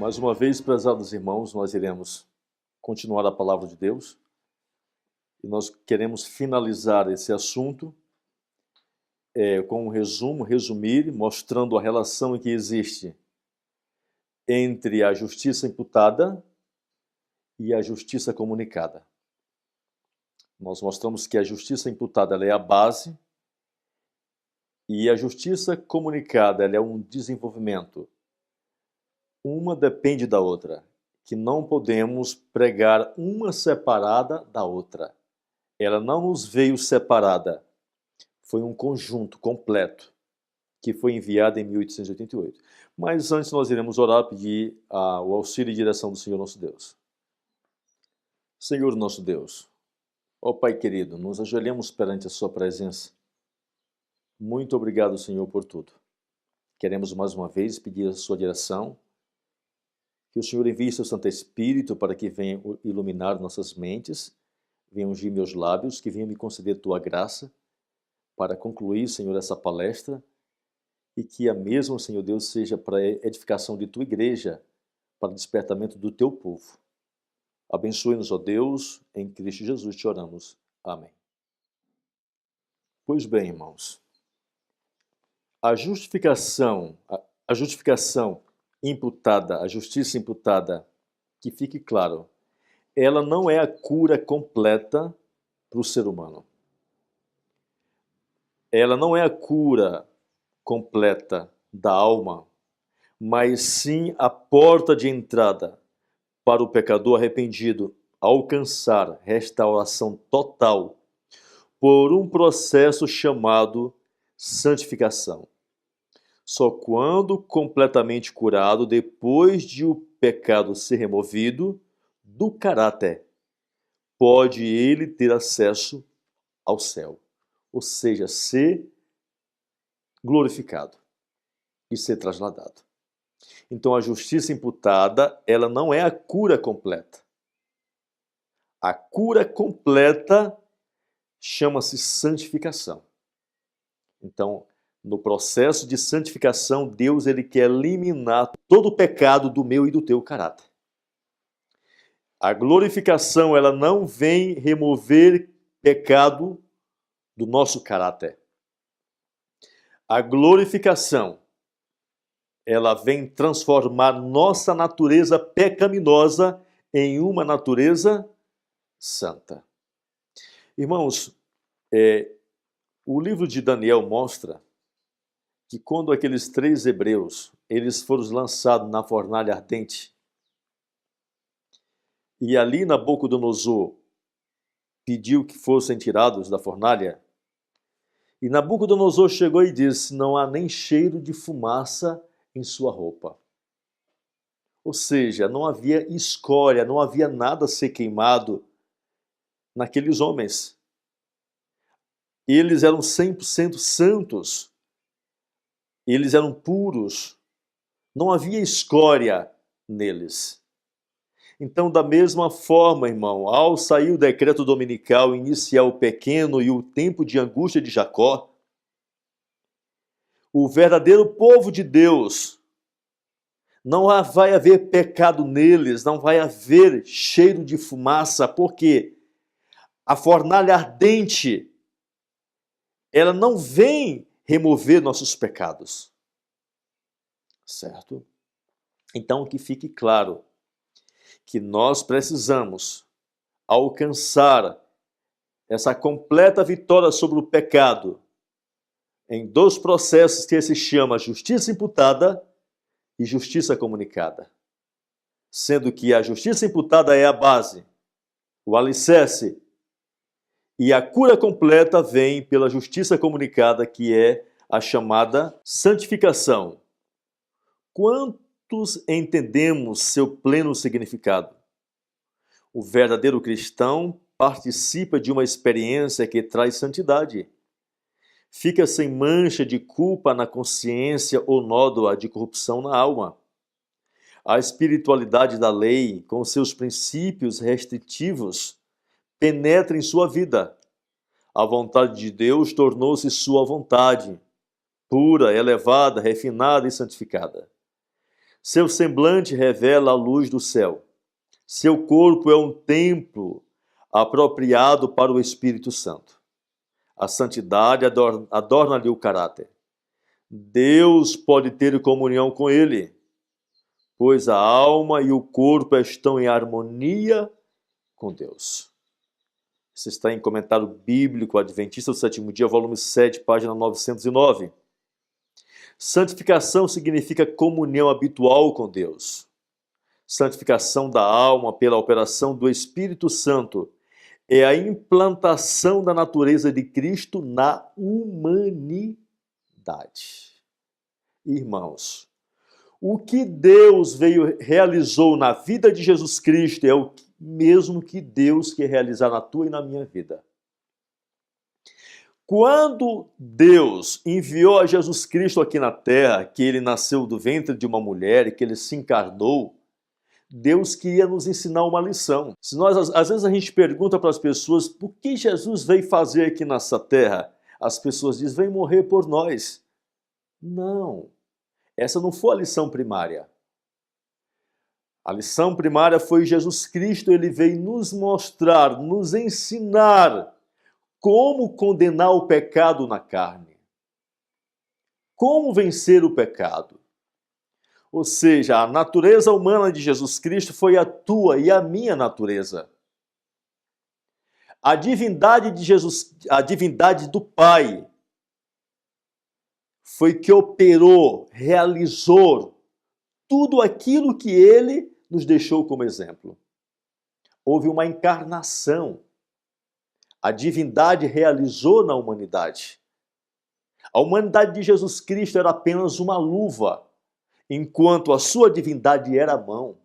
Mais uma vez, prezados irmãos, nós iremos continuar a palavra de Deus e nós queremos finalizar esse assunto com um resumir, mostrando a relação que existe entre a justiça imputada e a justiça comunicada. Nós mostramos que a justiça imputada ela é a base e a justiça comunicada ela é um desenvolvimento. Uma depende da outra, que não podemos pregar uma separada da outra. Ela não nos veio separada, foi um conjunto completo que foi enviado em 1888. Mas antes nós iremos orar, pedir o auxílio e direção do Senhor nosso Deus. Senhor nosso Deus, ó Pai querido, nos ajoelhamos perante a sua presença. Muito obrigado, Senhor, por tudo. Queremos mais uma vez pedir a sua direção, que o Senhor envie seu Santo Espírito para que venha iluminar nossas mentes, venha ungir meus lábios, que venha me conceder tua graça para concluir, Senhor, essa palestra e que a mesma, Senhor Deus, seja para a edificação de tua igreja, para o despertamento do teu povo. Abençoe-nos, ó Deus, em Cristo Jesus te oramos. Amém. Pois bem, irmãos, a justificação imputada, a justiça imputada, que fique claro, ela não é a cura completa para o ser humano. Ela não é a cura completa da alma, mas sim a porta de entrada para o pecador arrependido alcançar restauração total por um processo chamado santificação. Só quando completamente curado, depois de o pecado ser removido do caráter, pode ele ter acesso ao céu, ou seja, ser glorificado e ser trasladado. Então a justiça imputada, ela não é a cura completa. A cura completa chama-se santificação. Então, no processo de santificação, Deus ele quer eliminar todo o pecado do meu e do teu caráter. A glorificação ela não vem remover pecado do nosso caráter. A glorificação ela vem transformar nossa natureza pecaminosa em uma natureza santa. Irmãos, o livro de Daniel mostra que quando aqueles 3 hebreus eles foram lançados na fornalha ardente e ali Nabucodonosor pediu que fossem tirados da fornalha, e Nabucodonosor chegou e disse: não há nem cheiro de fumaça em sua roupa. Ou seja, não havia escória, não havia nada a ser queimado naqueles homens. Eles eram 100% santos. Eles eram puros. Não havia escória neles. Então, da mesma forma, irmão, ao sair o decreto dominical, iniciar o pequeno e o tempo de angústia de Jacó, o verdadeiro povo de Deus, não vai haver pecado neles, não vai haver cheiro de fumaça, porque a fornalha ardente, ela não vem remover nossos pecados. Certo? Então, que fique claro que nós precisamos alcançar essa completa vitória sobre o pecado em 2 processos que se chama justiça imputada e justiça comunicada. Sendo que a justiça imputada é a base, o alicerce, e a cura completa vem pela justiça comunicada, que é a chamada santificação. Quantos entendemos seu pleno significado? O verdadeiro cristão participa de uma experiência que traz santidade. Fica sem mancha de culpa na consciência ou nódoa de corrupção na alma. A espiritualidade da lei, com seus princípios restritivos, penetra em sua vida. A vontade de Deus tornou-se sua vontade, pura, elevada, refinada e santificada. Seu semblante revela a luz do céu. Seu corpo é um templo apropriado para o Espírito Santo. A santidade adorna-lhe o caráter. Deus pode ter comunhão com ele, pois a alma e o corpo estão em harmonia com Deus. Isso está em Comentário Bíblico Adventista do Sétimo Dia, volume 7, página 909. Santificação significa comunhão habitual com Deus. Santificação da alma pela operação do Espírito Santo é a implantação da natureza de Cristo na humanidade. Irmãos, o que Deus realizou na vida de Jesus Cristo é o mesmo que Deus quer realizar na tua e na minha vida. Quando Deus enviou a Jesus Cristo aqui na terra, que ele nasceu do ventre de uma mulher e que ele se encarnou, Deus queria nos ensinar uma lição. Se nós, às vezes a gente pergunta para as pessoas por que Jesus veio fazer aqui nessa terra, as pessoas dizem, vem morrer por nós. Não, essa não foi a lição primária. A lição primária foi Jesus Cristo, ele veio nos mostrar, nos ensinar como condenar o pecado na carne. Como vencer o pecado. Ou seja, a natureza humana de Jesus Cristo foi a tua e a minha natureza. A divindade de Jesus, a divindade do Pai, foi que operou, realizou tudo aquilo que ele nos deixou como exemplo. Houve uma encarnação. A divindade realizou na humanidade. A humanidade de Jesus Cristo era apenas uma luva, enquanto a sua divindade era a mão.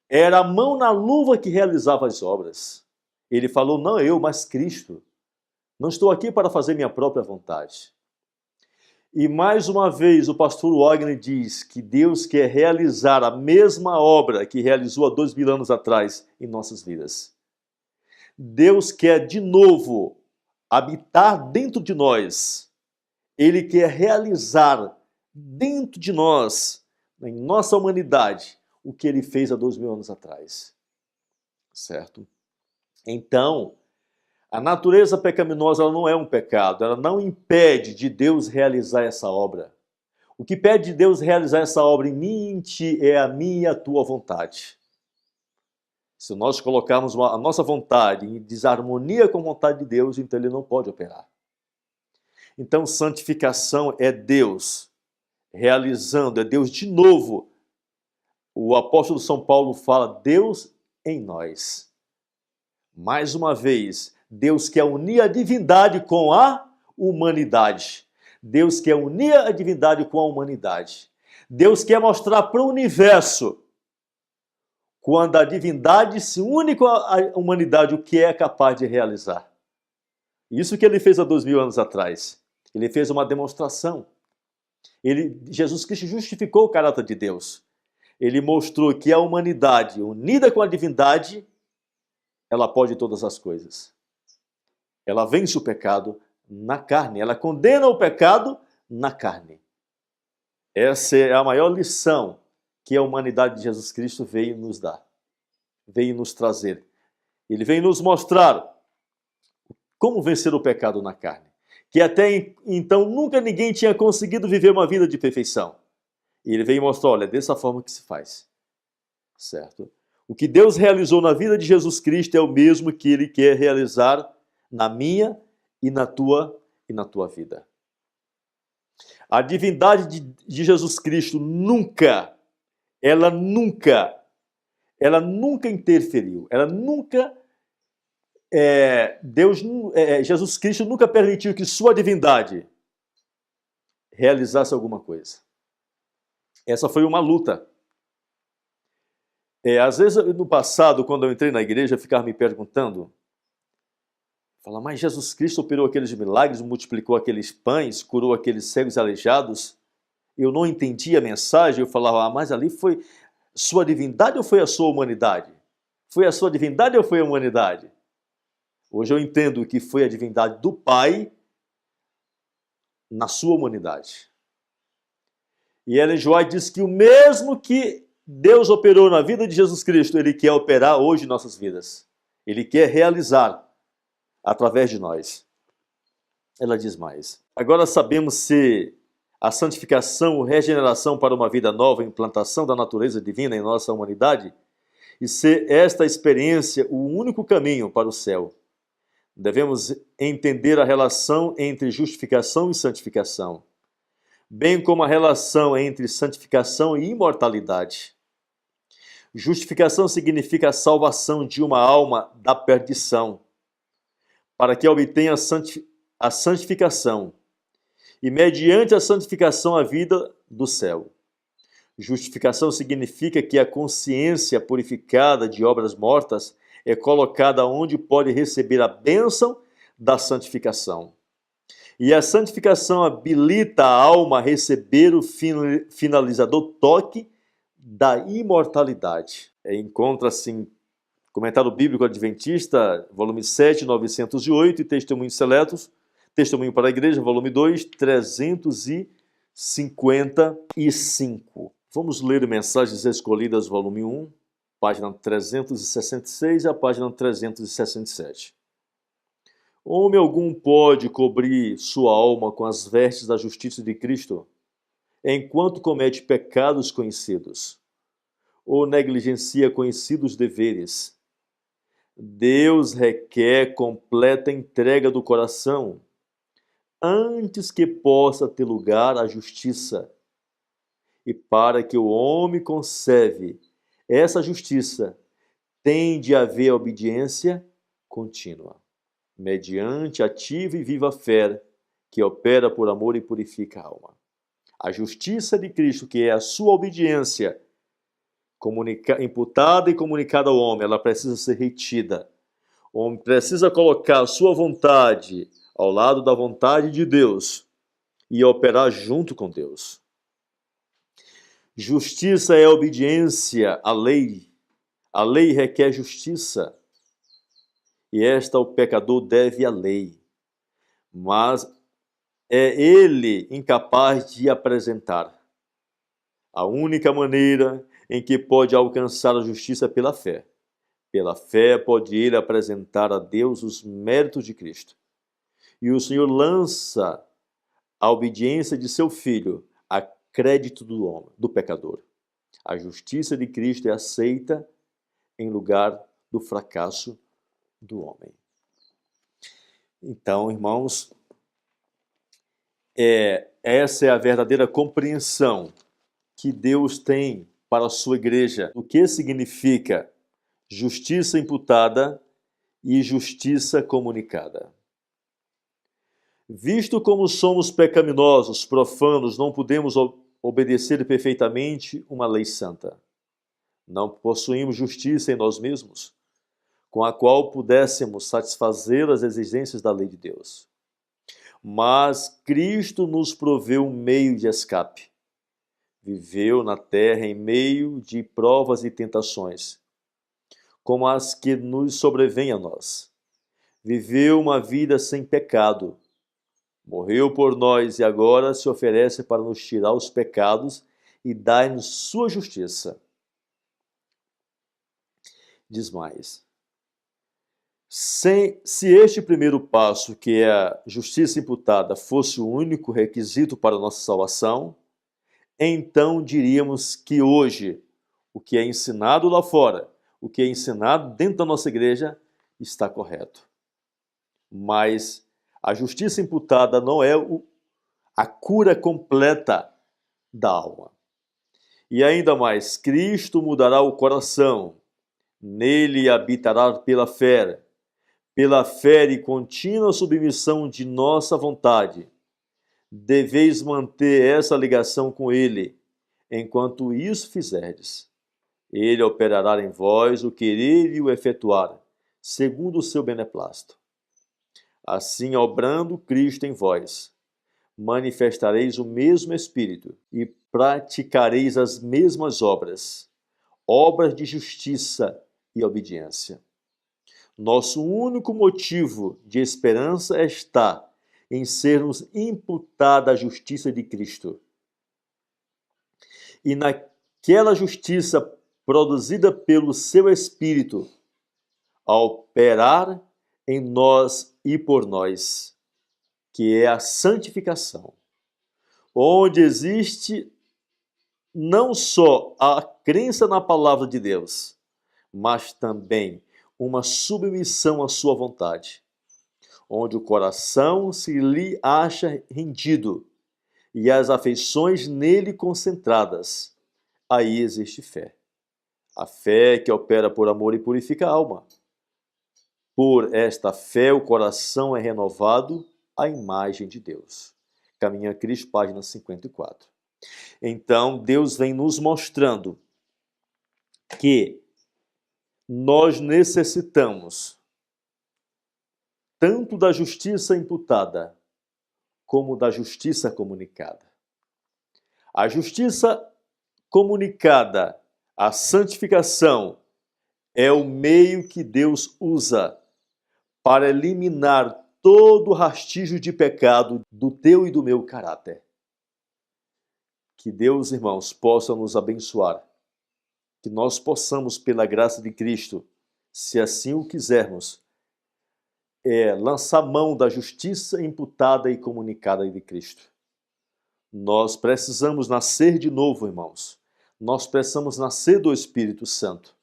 Era a mão na luva que realizava as obras. Ele falou, não eu, mas Cristo. Não estou aqui para fazer minha própria vontade. E mais uma vez o pastor Wagner diz que Deus quer realizar a mesma obra que realizou há 2000 anos atrás em nossas vidas. Deus quer de novo habitar dentro de nós. Ele quer realizar dentro de nós, em nossa humanidade, o que ele fez há 2000 anos atrás. Certo? Então, a natureza pecaminosa ela não é um pecado, ela não impede de Deus realizar essa obra. O que impede de Deus realizar essa obra em mim e em ti é a minha e a tua vontade. Se nós colocarmos a nossa vontade em desarmonia com a vontade de Deus, então ele não pode operar. Então, santificação é Deus realizando, é Deus de novo. O apóstolo São Paulo fala, Deus em nós. Mais uma vez, Deus quer unir a divindade com a humanidade. Deus quer unir a divindade com a humanidade. Deus quer mostrar para o universo, quando a divindade se une com a humanidade, o que é capaz de realizar. Isso que ele fez há 2000 anos atrás. Ele fez uma demonstração. Jesus Cristo justificou o caráter de Deus. Ele mostrou que a humanidade, unida com a divindade, ela pode todas as coisas. Ela vence o pecado na carne. Ela condena o pecado na carne. Essa é a maior lição que a humanidade de Jesus Cristo veio nos dar, veio nos trazer. Ele veio nos mostrar como vencer o pecado na carne, que até então nunca ninguém tinha conseguido viver uma vida de perfeição. E ele veio mostrar, olha, é dessa forma que se faz. Certo? O que Deus realizou na vida de Jesus Cristo é o mesmo que ele quer realizar na minha e na tua vida. A divindade de Jesus Cristo nunca interferiu, Jesus Cristo nunca permitiu que sua divindade realizasse alguma coisa. Essa foi uma luta. Às vezes, no passado, quando eu entrei na igreja, eu ficava me perguntando, mas Jesus Cristo operou aqueles milagres, multiplicou aqueles pães, curou aqueles cegos e aleijados. Eu não entendia a mensagem, eu falava, mas ali foi sua divindade ou foi a sua humanidade? Foi a sua divindade ou foi a humanidade? Hoje eu entendo que foi a divindade do Pai na sua humanidade. E Ellen G. White diz que o mesmo que Deus operou na vida de Jesus Cristo, Ele quer operar hoje em nossas vidas. Ele quer realizar através de nós. Ela diz mais. Agora sabemos se a santificação ou regeneração para uma vida nova, implantação da natureza divina em nossa humanidade, e ser esta experiência o único caminho para o céu. Devemos entender a relação entre justificação e santificação, bem como a relação entre santificação e imortalidade. Justificação significa a salvação de uma alma da perdição, para que obtenha a santificação, e mediante a santificação a vida do céu. Justificação significa que a consciência purificada de obras mortas é colocada onde pode receber a bênção da santificação. E a santificação habilita a alma a receber o finalizador toque da imortalidade. Encontra-se em Comentário Bíblico Adventista, volume 7, 908, e Testemunhos Seletos, Testemunho para a Igreja, volume 2, 355. Vamos ler Mensagens Escolhidas, volume 1, página 366 e a página 367. Homem algum pode cobrir sua alma com as vestes da justiça de Cristo, enquanto comete pecados conhecidos, ou negligencia conhecidos deveres. Deus requer completa entrega do coração, antes que possa ter lugar a justiça. E para que o homem conserve essa justiça, tem de haver obediência contínua, mediante ativa e viva fé, que opera por amor e purifica a alma. A justiça de Cristo, que é a sua obediência, imputada e comunicada ao homem, ela precisa ser retida. O homem precisa colocar a sua vontade ao lado da vontade de Deus e operar junto com Deus. Justiça é obediência à lei. A lei requer justiça. E esta o pecador deve à lei. Mas é ele incapaz de apresentar. A única maneira em que pode alcançar a justiça é pela fé. Pela fé pode ele apresentar a Deus os méritos de Cristo. E o Senhor lança a obediência de seu Filho a crédito do pecador. A justiça de Cristo é aceita em lugar do fracasso do homem. Então, irmãos, essa é a verdadeira compreensão que Deus tem para a sua igreja. O que significa justiça imputada e justiça comunicada. Visto como somos pecaminosos, profanos, não podemos obedecer perfeitamente uma lei santa. Não possuímos justiça em nós mesmos, com a qual pudéssemos satisfazer as exigências da lei de Deus. Mas Cristo nos proveu um meio de escape. Viveu na terra em meio de provas e tentações, como as que nos sobrevêm a nós. Viveu uma vida sem pecado. Morreu por nós e agora se oferece para nos tirar os pecados e dar-nos sua justiça. Diz mais. Se este primeiro passo, que é a justiça imputada, fosse o único requisito para a nossa salvação, então diríamos que hoje o que é ensinado lá fora, o que é ensinado dentro da nossa igreja, está correto. Mas a justiça imputada não é a cura completa da alma. E ainda mais, Cristo mudará o coração, nele habitará pela fé e contínua submissão de nossa vontade. Deveis manter essa ligação com ele, enquanto isso fizerdes. Ele operará em vós o querer e o efetuar, segundo o seu beneplácito. Assim, obrando Cristo em vós, manifestareis o mesmo Espírito e praticareis as mesmas obras, obras de justiça e obediência. Nosso único motivo de esperança está em sermos imputada a justiça de Cristo. e naquela justiça produzida pelo seu Espírito, a operar em nós e por nós, que é a santificação, onde existe não só a crença na palavra de Deus, mas também uma submissão à sua vontade, onde o coração se lhe acha rendido e as afeições nele concentradas. Aí existe fé. A fé que opera por amor e purifica a alma. Por esta fé o coração é renovado à imagem de Deus. Caminho a Cristo, página 54. Então, Deus vem nos mostrando que nós necessitamos tanto da justiça imputada como da justiça comunicada. A justiça comunicada, a santificação, é o meio que Deus usa para eliminar todo rastígio de pecado do teu e do meu caráter. Que Deus, irmãos, possa nos abençoar. Que nós possamos, pela graça de Cristo, se assim o quisermos, lançar mão da justiça imputada e comunicada de Cristo. Nós precisamos nascer de novo, irmãos. Nós precisamos nascer do Espírito Santo.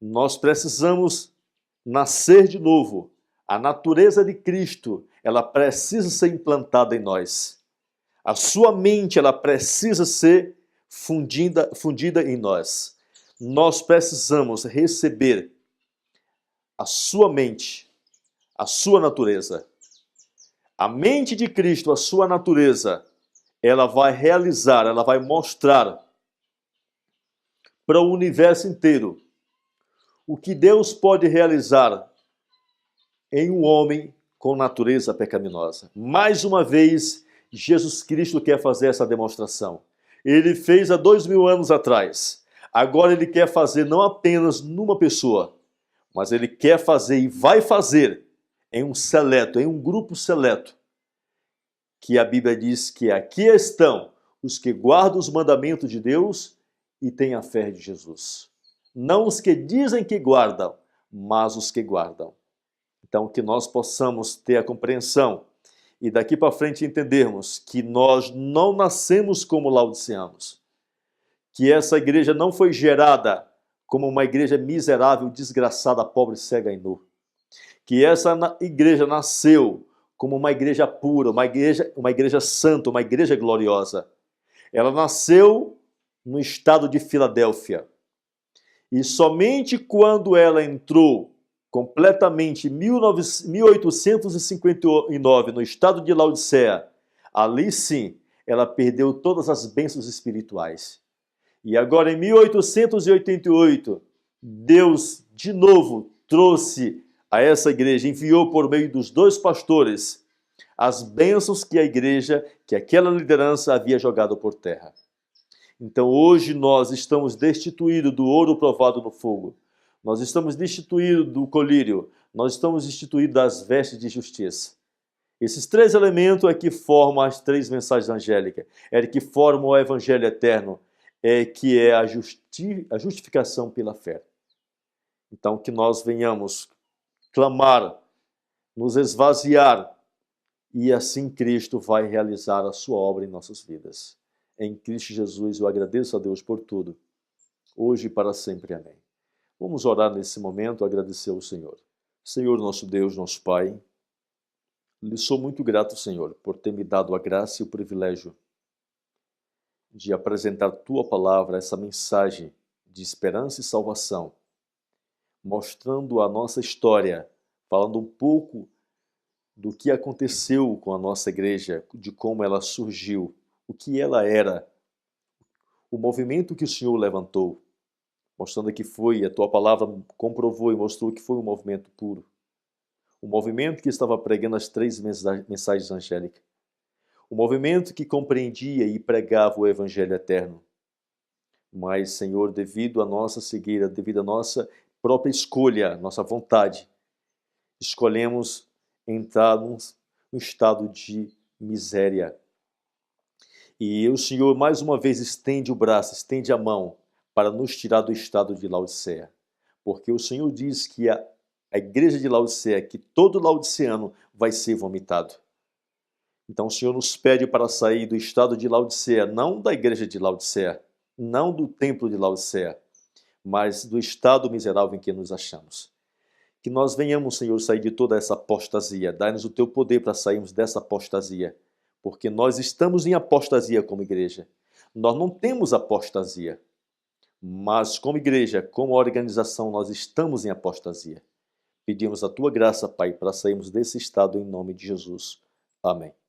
Nós precisamos nascer de novo. A natureza de Cristo, ela precisa ser implantada em nós. A sua mente, ela precisa ser fundida em nós. Nós precisamos receber a sua mente, a sua natureza. A mente de Cristo, a sua natureza, ela vai realizar, ela vai mostrar para o universo inteiro o que Deus pode realizar em um homem com natureza pecaminosa. Mais uma vez, Jesus Cristo quer fazer essa demonstração. Ele fez há 2000 anos atrás. Agora ele quer fazer não apenas numa pessoa, mas ele quer fazer e vai fazer em um grupo seleto, que a Bíblia diz que aqui estão os que guardam os mandamentos de Deus e têm a fé de Jesus. Não os que dizem que guardam, mas os que guardam. Então, que nós possamos ter a compreensão e daqui para frente entendermos que nós não nascemos como laodiceanos, que essa igreja não foi gerada como uma igreja miserável, desgraçada, pobre, cega e nu, que essa igreja nasceu como uma igreja pura, uma igreja santa, uma igreja gloriosa. Ela nasceu no estado de Filadélfia. E somente quando ela entrou completamente em 1859 no estado de Laodiceia, ali sim, ela perdeu todas as bênçãos espirituais. E agora em 1888, Deus de novo trouxe a essa igreja, enviou por meio dos 2 pastores as bênçãos que a igreja, que aquela liderança havia jogado por terra. Então hoje nós estamos destituídos do ouro provado no fogo. Nós estamos destituídos do colírio. Nós estamos destituídos das vestes de justiça. Esses 3 elementos é que formam as 3 mensagens angélicas. É que formam o evangelho eterno. Que é a justificação pela fé. Então que nós venhamos clamar, nos esvaziar, e assim Cristo vai realizar a sua obra em nossas vidas. Em Cristo Jesus eu agradeço a Deus por tudo, hoje e para sempre. Amém. Vamos orar nesse momento, agradecer ao Senhor. Senhor, nosso Deus, nosso Pai, lhe sou muito grato, Senhor, por ter me dado a graça e o privilégio de apresentar a Tua palavra, essa mensagem de esperança e salvação, mostrando a nossa história, falando um pouco do que aconteceu com a nossa igreja, de como ela surgiu, o que ela era, o movimento que o Senhor levantou, mostrando que foi, a Tua palavra comprovou e mostrou que foi um movimento puro. Um movimento que estava pregando as 3 mensagens angélicas. Um movimento que compreendia e pregava o Evangelho eterno. Mas, Senhor, devido à nossa cegueira, devido à nossa própria escolha, nossa vontade, escolhemos entrar num estado de miséria. E o Senhor mais uma vez estende o braço, estende a mão para nos tirar do estado de Laodiceia. Porque o Senhor diz que a igreja de Laodiceia, que todo laodiceano vai ser vomitado. Então o Senhor nos pede para sair do estado de Laodiceia, não da igreja de Laodiceia, não do templo de Laodiceia, mas do estado miserável em que nos achamos. Que nós venhamos, Senhor, sair de toda essa apostasia. Dai-nos o teu poder para sairmos dessa apostasia. Porque nós estamos em apostasia como igreja. Nós não temos apostasia. Mas como igreja, como organização, nós estamos em apostasia. Pedimos a tua graça, Pai, para sairmos desse estado em nome de Jesus. Amém.